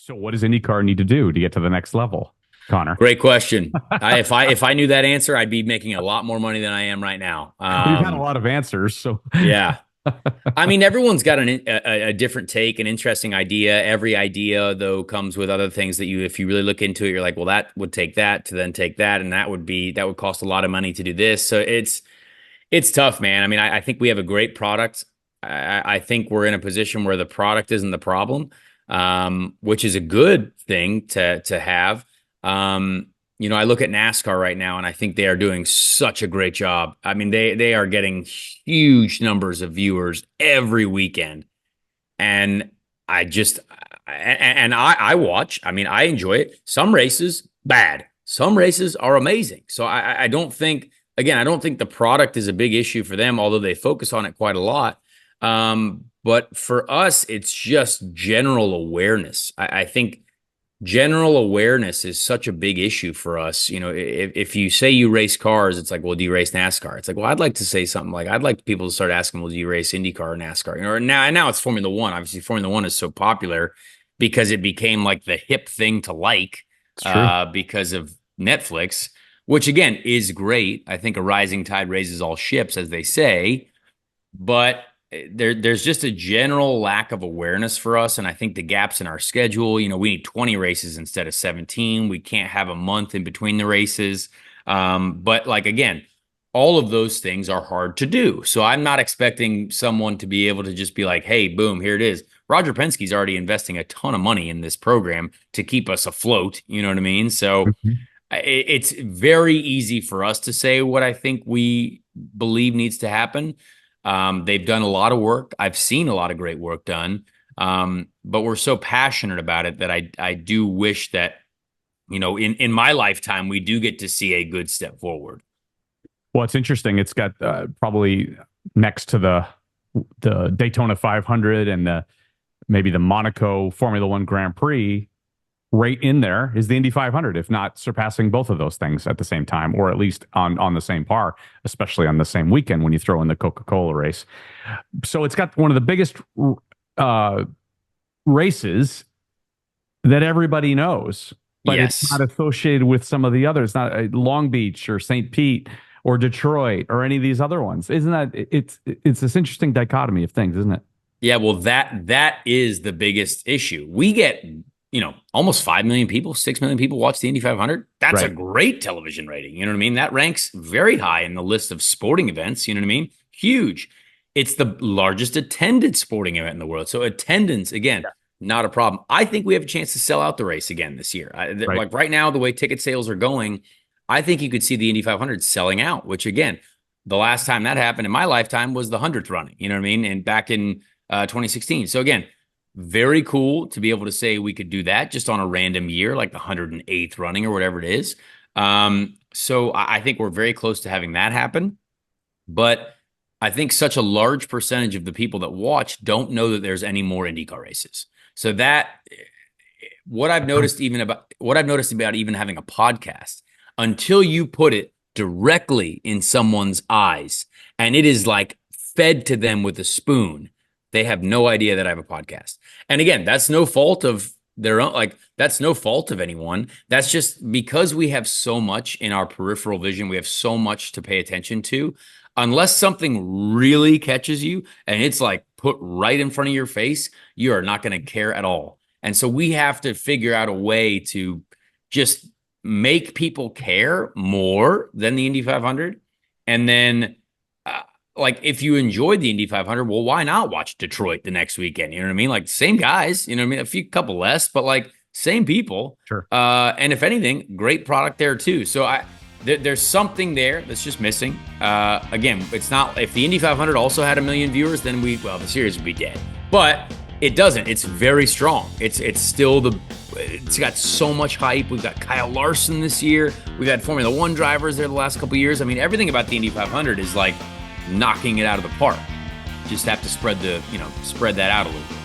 So what does IndyCar need to do to get to the next level, Connor? Great question. If I knew that answer, I'd be making a lot more money than I am right now. Well, you've had a lot of answers, so Yeah. I mean, everyone's got a different take, an interesting idea. Every idea, though, comes with other things that if you really look into it, you're like, well, that would take that to then take that, and that would cost a lot of money to do this. So it's tough, man. I mean, I think we have a great product. I think we're in a position where the product isn't the problem, which is a good thing to have. I look at NASCAR right now, and I think they are doing such a great job. I mean, they are getting huge numbers of viewers every weekend, and I watch. I mean, I enjoy it. Some races bad, some races are amazing. So I don't think, again, I don't think the product is a big issue for them, although they focus on it quite a lot. But for us, it's just general awareness. I think general awareness is such a big issue for us. If you say you race cars, it's like, well, do you race NASCAR? It's like, well, I'd like to say something like, I'd like people to start asking, well, do you race IndyCar or NASCAR? Or now it's Formula One. Obviously, Formula One is so popular because it became like the hip thing to like, it's true. because of Netflix, which again is great. I think a rising tide raises all ships, as they say, but there's just a general lack of awareness for us. And I think the gaps in our schedule, we need 20 races instead of 17. We can't have a month in between the races. But like, again, all of those things are hard to do. So I'm not expecting someone to be able to just be like, hey, boom, here it is. Roger Penske's already investing a ton of money in this program to keep us afloat. You know what I mean? So it's very easy for us to say what I think we believe needs to happen. They've done a lot of work. I've seen a lot of great work done. But we're so passionate about it that I do wish that, in my lifetime, we do get to see a good step forward. Well, it's interesting. It's got probably next to the Daytona 500 and maybe the Monaco Formula One Grand Prix, right in there is the Indy 500, if not surpassing both of those things at the same time, or at least on the same par, especially on the same weekend when you throw in the Coca-Cola race. So it's got one of the biggest races that everybody knows, but Yes. it's not associated with some of the others, not Long Beach or St. Pete or Detroit or any of these other ones. Isn't that it's this interesting dichotomy of things, isn't it? Yeah, well, that is the biggest issue. We get, almost 5 million people, 6 million people watch the Indy 500. That's Right. a great television rating. You know what I mean? That ranks very high in the list of sporting events. You know what I mean? Huge. It's the largest attended sporting event in the world. So attendance, again, not a problem. I think we have a chance to sell out the race again this year. Right. Like right now, the way ticket sales are going, I think you could see the Indy 500 selling out, which again, the last time that happened in my lifetime was the 100th running. You know what I mean? And back in 2016. So again, very cool to be able to say we could do that just on a random year, like the 108th running or whatever it is. So I think we're very close to having that happen. But I think such a large percentage of the people that watch don't know that there's any more IndyCar races. So that what I've noticed about even having a podcast, until you put it directly in someone's eyes and it is like fed to them with a spoon, they have no idea that I have a podcast. And again, that's no fault of their own. Like, that's no fault of anyone. That's just because we have so much in our peripheral vision. We have so much to pay attention to. Unless something really catches you and it's like put right in front of your face, you are not going to care at all. And so we have to figure out a way to just make people care more than the Indy 500. And then like, if you enjoyed the Indy 500, well, why not watch Detroit the next weekend? You know what I mean? Like, same guys, you know what I mean? A couple less, but like same people. Sure. And if anything, great product there too. So there's something there that's just missing. Again, it's not, if the Indy 500 also had 1 million viewers, then the series would be dead. But it doesn't. It's very strong. It's got so much hype. We've got Kyle Larson this year. We've had Formula One drivers there the last couple of years. I mean, everything about the Indy 500 is like knocking it out of the park. Just have to spread that out a little bit.